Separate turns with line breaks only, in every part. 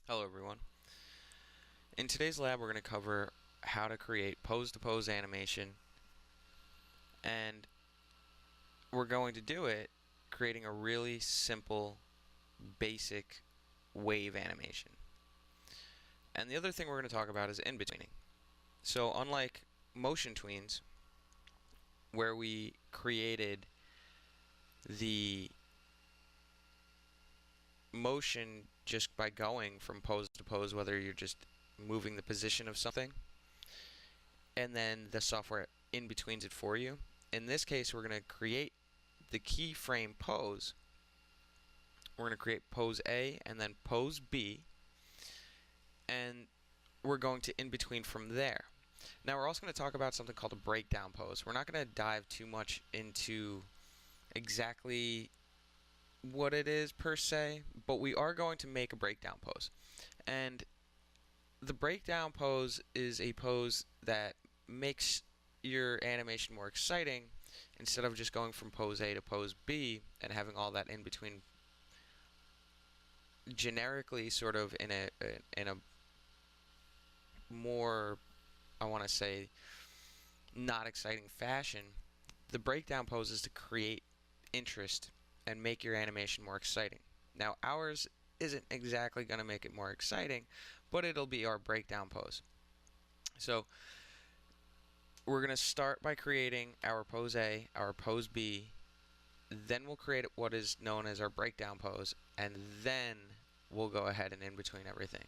Hello everyone. In today's lab we're going to cover how to create pose-to-pose animation, and we're going to do it creating a really simple basic wave animation. And the other thing we're going to talk about is in-betweening. So unlike motion tweens, where we created the motion just by going from pose to pose, whether you're just moving the position of something, and then the software in betweens it for you. In this case, we're going to create the keyframe pose. We're going to create pose A and then pose B, and we're going to in between from there. Now we're also going to talk about something called a breakdown pose. We're not going to dive too much into exactly what it is per se, but we are going to make a breakdown pose. And the breakdown pose is a pose that makes your animation more exciting instead of just going from pose A to pose B and having all that in between generically sort of in a more, I want to say, not exciting fashion. The breakdown pose is to create interest and make your animation more exciting. Now ours isn't exactly going to make it more exciting, but it'll be our breakdown pose. So we're going to start by creating our pose A, our pose B, then we'll create what is known as our breakdown pose, and then we'll go ahead and in between everything.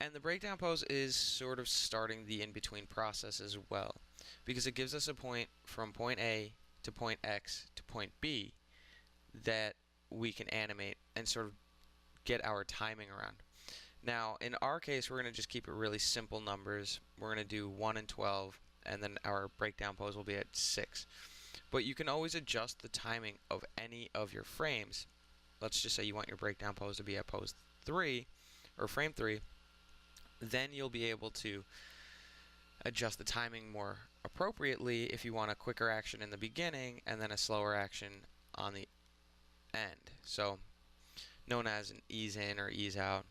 And the breakdown pose is sort of starting the in-between process as well, because it gives us a point from point A to point X to point B that we can animate and sort of get our timing around. Now, in our case, we're going to just keep it really simple numbers. We're going to do 1 and 12, and then our breakdown pose will be at 6. But you can always adjust the timing of any of your frames. Let's just say you want your breakdown pose to be at pose 3, or frame 3. Then you'll be able to adjust the timing more appropriately if you want a quicker action in the beginning and then a slower action on the end. So, known as an ease in or ease out.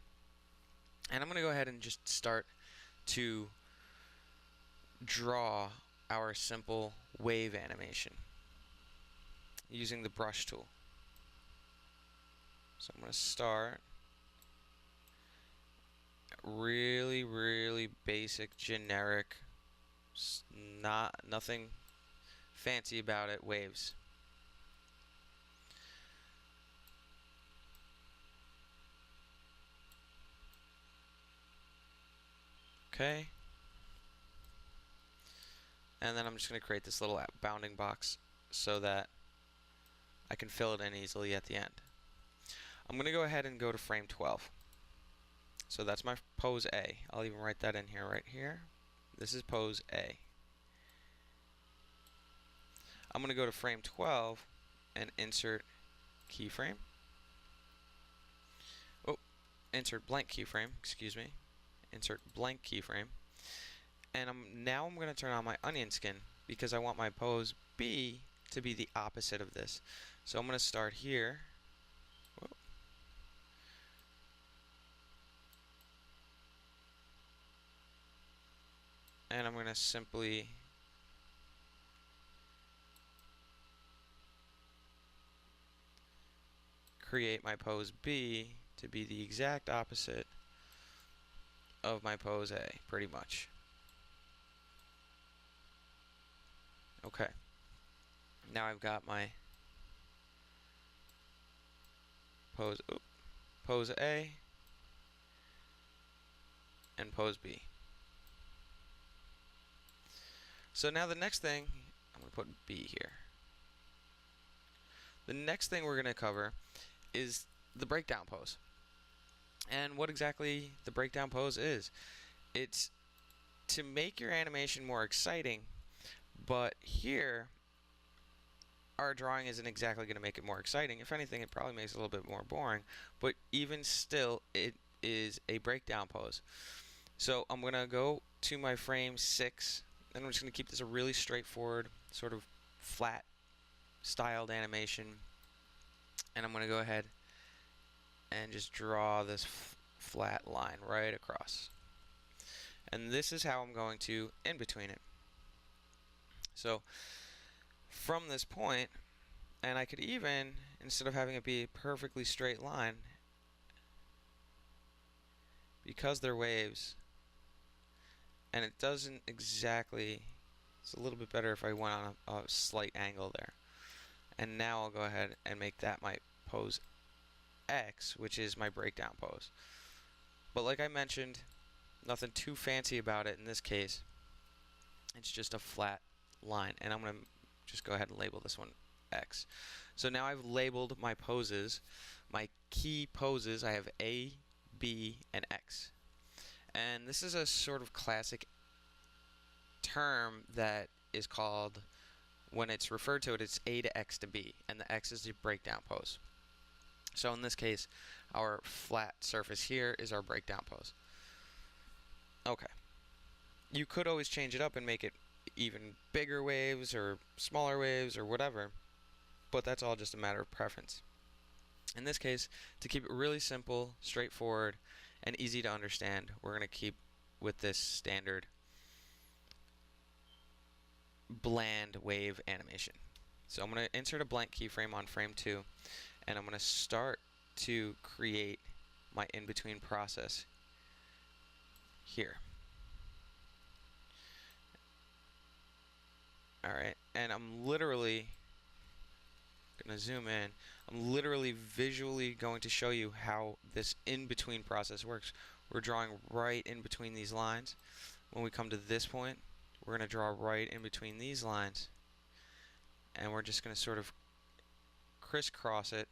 And I'm going to go ahead and just start to draw our simple wave animation using the brush tool. So I'm going to start really basic, generic, nothing fancy about it, waves. Okay. And then I'm just going to create this little bounding box so that I can fill it in easily at the end. I'm going to go ahead and go to frame 12. So that's my pose A. I'll even write that in here right here. This is pose A. I'm going to go to frame 12 and insert keyframe. Oh, insert blank keyframe, excuse me. Insert blank keyframe. And now I'm going to turn on my onion skin because I want my pose B to be the opposite of this. So I'm going to start here. Whoa. And I'm going to simply create my pose B to be the exact opposite of my pose A, pretty much. Okay. Now I've got my pose A and pose B. So now the next thing, I'm going to put B here. The next thing we're going to cover is the breakdown pose. And what exactly the breakdown pose is. It's to make your animation more exciting, but here our drawing isn't exactly going to make it more exciting. If anything, it probably makes it a little bit more boring, but even still, it is a breakdown pose. So I'm going to go to my frame 6, and I'm just going to keep this a really straightforward, sort of flat styled animation. And I'm going to go ahead and just draw this flat line right across. And this is how I'm going to in between it. So from this point, and I could even, instead of having it be a perfectly straight line, because they're waves, and it doesn't exactly, it's a little bit better if I went on a slight angle there. And now I'll go ahead and make that my pose X, which is my breakdown pose. But like I mentioned, nothing too fancy about it in this case. It's just a flat line, and I'm going to just go ahead and label this one X. So now I've labeled my poses, my key poses. I have A, B, and X. And this is a sort of classic term that is called, when it's referred to it, it's A to X to B, and the X is the breakdown pose. So in this case, our flat surface here is our breakdown pose. Okay. You could always change it up and make it even bigger waves or smaller waves or whatever, but that's all just a matter of preference. In this case, to keep it really simple, straightforward, and easy to understand, we're going to keep with this standard bland wave animation. So I'm going to insert a blank keyframe on frame 2, and I'm going to start to create my in-between process here. Alright, and I'm literally going to zoom in. I'm literally visually going to show you how this in-between process works. We're drawing right in between these lines. When we come to this point, we're going to draw right in between these lines, and we're just going to sort of crisscross it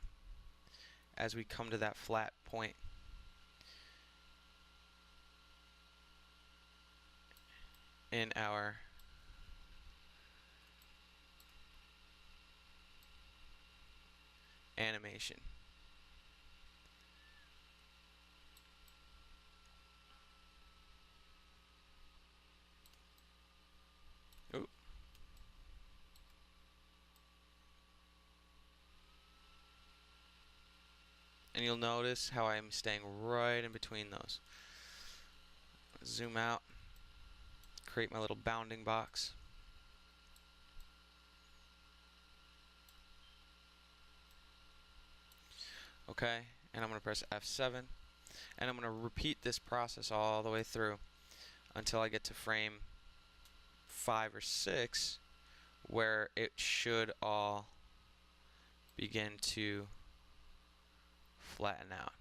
as we come to that flat point in our animation. Ooh. And you'll notice how I'm staying right in between those. Zoom out, create my little bounding box. Okay, and I'm going to press F7, and I'm going to repeat this process all the way through until I get to frame 5 or 6, where it should all begin to flatten out.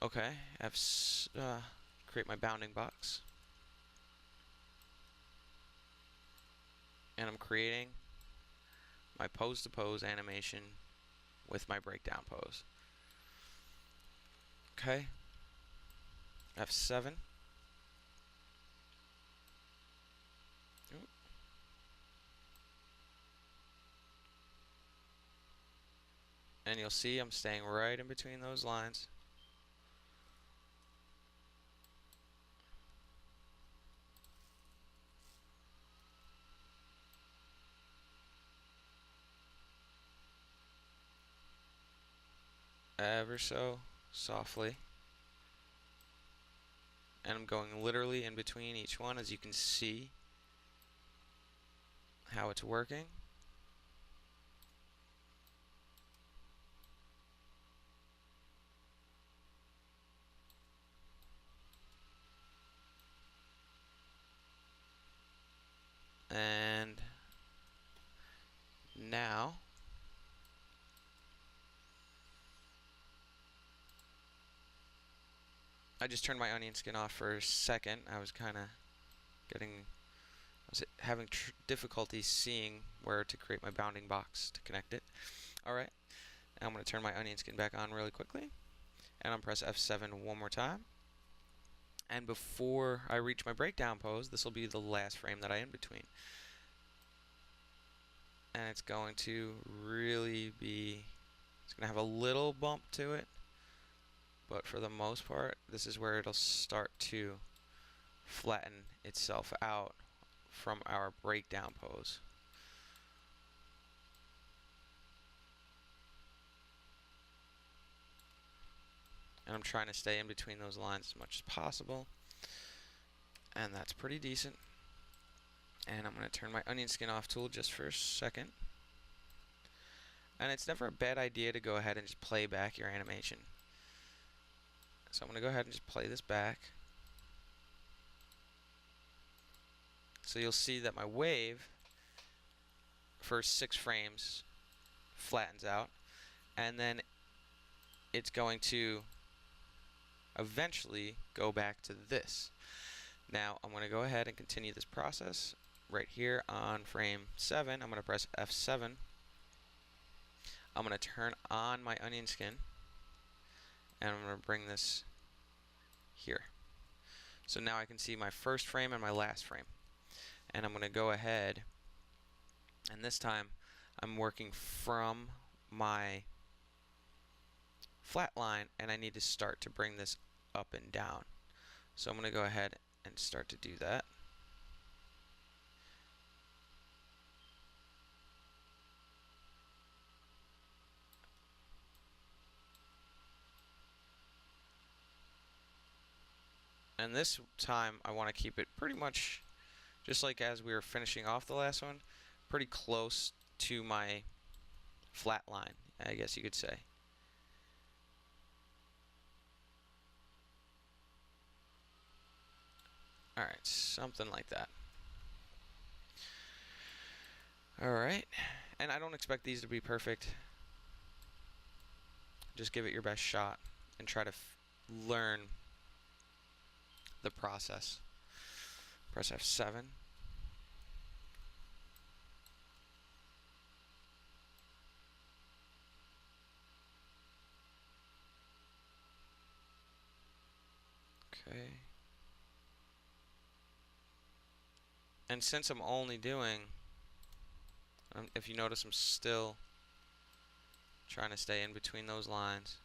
Okay, create my bounding box, and I'm creating my pose-to-pose animation with my breakdown pose. Okay, F7. Ooh. And you'll see I'm staying right in between those lines. Ever so softly. And I'm going literally in between each one, as you can see how it's working. And now I just turned my onion skin off for a second. I was having difficulty seeing where to create my bounding box to connect it. Alright, now I'm going to turn my onion skin back on really quickly, And I'll press F7 one more time. And before I reach my breakdown pose, this will be the last frame that I in between. And it's going to really be, it's going to have a little bump to it, but for the most part, this is where it'll start to flatten itself out from our breakdown pose. And I'm trying to stay in between those lines as much as possible. And that's pretty decent. And I'm going to turn my onion skin off tool just for a second. And it's never a bad idea to go ahead and just play back your animation. So I'm going to go ahead and just play this back. So you'll see that my wave, for 6 frames, flattens out. And then it's going to eventually go back to this. Now I'm going to go ahead and continue this process right here on frame 7. I'm going to press F7. I'm going to turn on my onion skin, and I'm going to bring this here. So now I can see my first frame and my last frame. And I'm going to go ahead, and this time I'm working from my flat line, and I need to start to bring this up and down. So I'm going to go ahead and start to do that. And this time I want to keep it pretty much just like as we were finishing off the last one, pretty close to my flat line, I guess you could say. Alright, something like that. Alright, and I don't expect these to be perfect. Just give it your best shot and try to learn the process. Press F7. Okay. And since I'm only doing, if you notice, I'm still trying to stay in between those lines.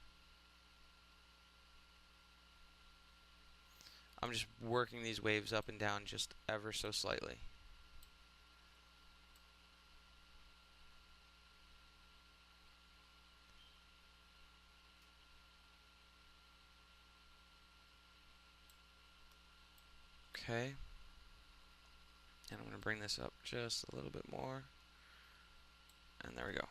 I'm just working these waves up and down just ever so slightly. Okay. And I'm going to bring this up just a little bit more. And there we go.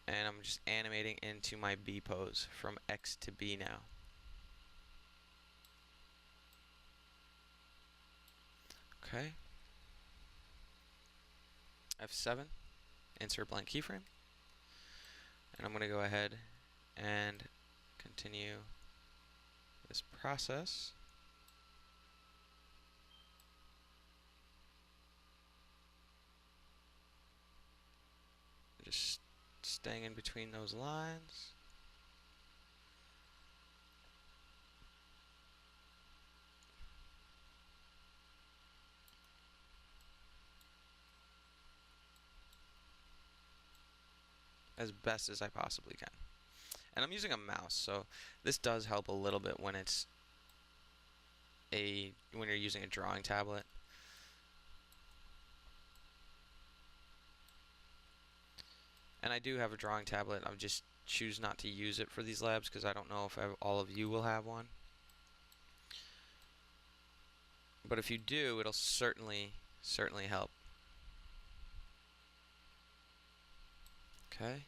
And I'm just animating into my B pose from X to B now. Okay. F7, insert blank keyframe. And I'm going to go ahead and continue this process. Just staying in between those lines. As best as I possibly can. And I'm using a mouse, so this does help a little bit when it's when you're using a drawing tablet. And I do have a drawing tablet. I just choose not to use it for these labs because I don't know if all of you will have one. But if you do, it'll certainly help. Okay.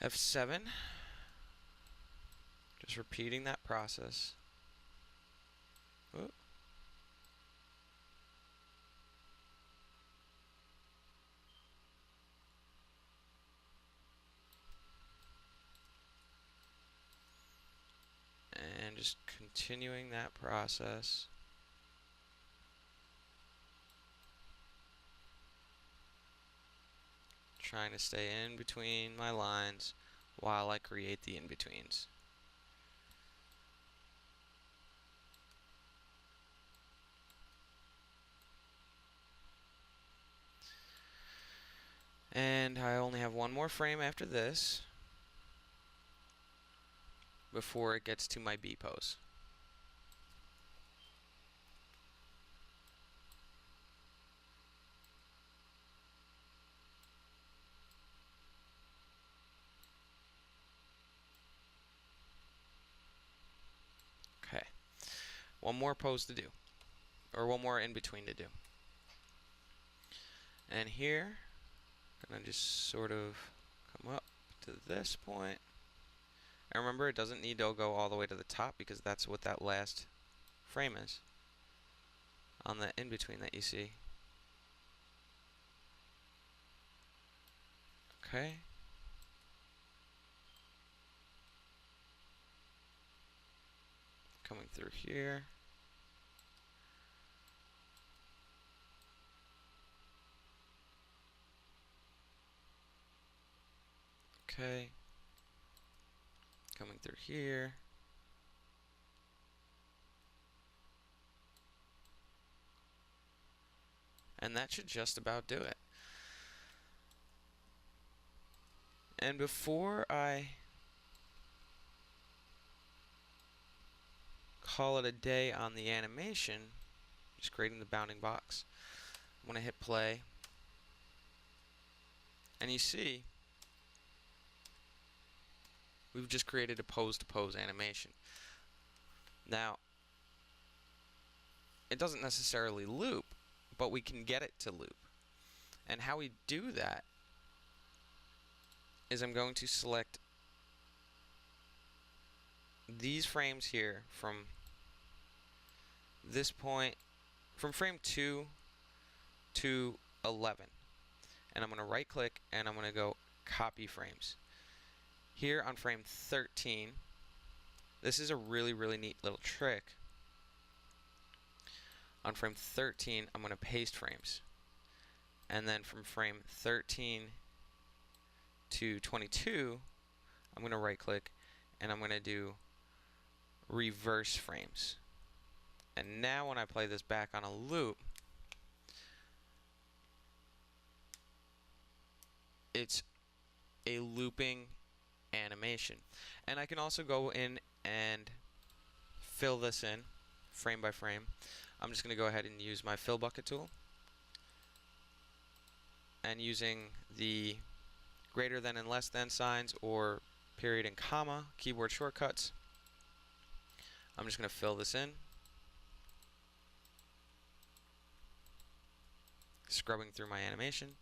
F7. Just repeating that process. Ooh. just continuing that process. Trying to stay in between my lines while I create the in-betweens. And I only have one more frame after this before it gets to my B pose. Okay, one more pose to do, or one more in between to do. And here, I'm gonna just sort of come up to this point. And remember, it doesn't need to go all the way to the top because that's what that last frame is on the in between that you see. Okay. Coming through here. Okay. Coming through here. And that should just about do it. And before I call it a day on the animation, just creating the bounding box, I'm going to hit play. And you see, we've just created a pose-to-pose animation. Now, it doesn't necessarily loop, but we can get it to loop. And how we do that is I'm going to select these frames here from this point, from frame 2 to 11. And I'm going to right click and I'm going to go copy frames. Here on frame 13, this is a really, really neat little trick. On frame 13, I'm going to paste frames. And then from frame 13 to 22, I'm going to right click and I'm going to do reverse frames. And now when I play this back on a loop, it's a looping animation. And I can also go in and fill this in frame by frame. I'm just going to go ahead and use my fill bucket tool. And using the greater than and less than signs or period and comma keyboard shortcuts, I'm just going to fill this in. Scrubbing through my animation.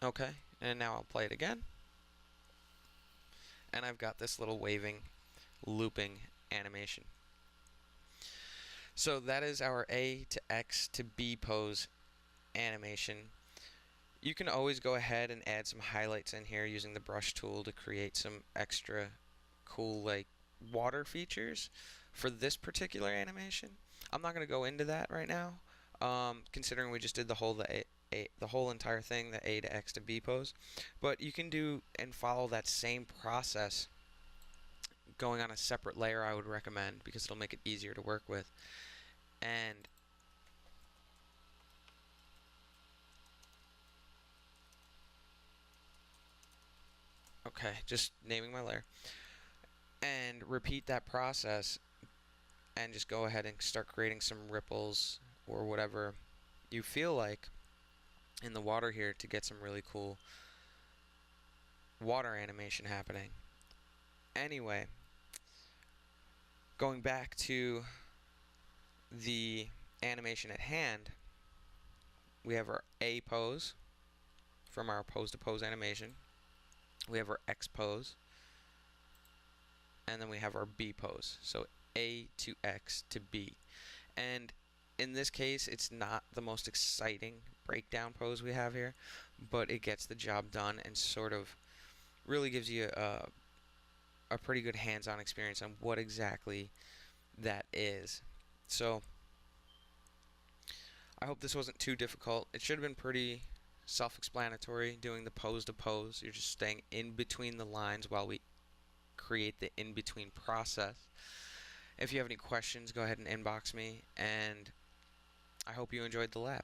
Okay, and now I'll play it again. And I've got this little waving, looping animation. So that is our A to X to B pose animation. You can always go ahead and add some highlights in here using the brush tool to create some extra cool like water features for this particular animation. I'm not going to go into that right now, considering we just did the whole entire thing, the A to X to B pose. But you can do and follow that same process going on a separate layer. I would recommend, because it'll make it easier to work with. And okay, just naming my layer. And repeat that process and just go ahead and start creating some ripples or whatever you feel like in the water here to get some really cool water animation happening. Anyway, going back to the animation at hand, we have our A pose from our pose to pose animation. We have our X pose. And then we have our B pose. So A to X to B. And in this case, it's not the most exciting breakdown pose we have here, but it gets the job done and sort of really gives you a pretty good hands-on experience on what exactly that is. So I hope this wasn't too difficult. It should have been pretty self-explanatory doing the pose to pose. You're just staying in between the lines while we create the in-between process. If you have any questions, go ahead and inbox me, and I hope you enjoyed the lab.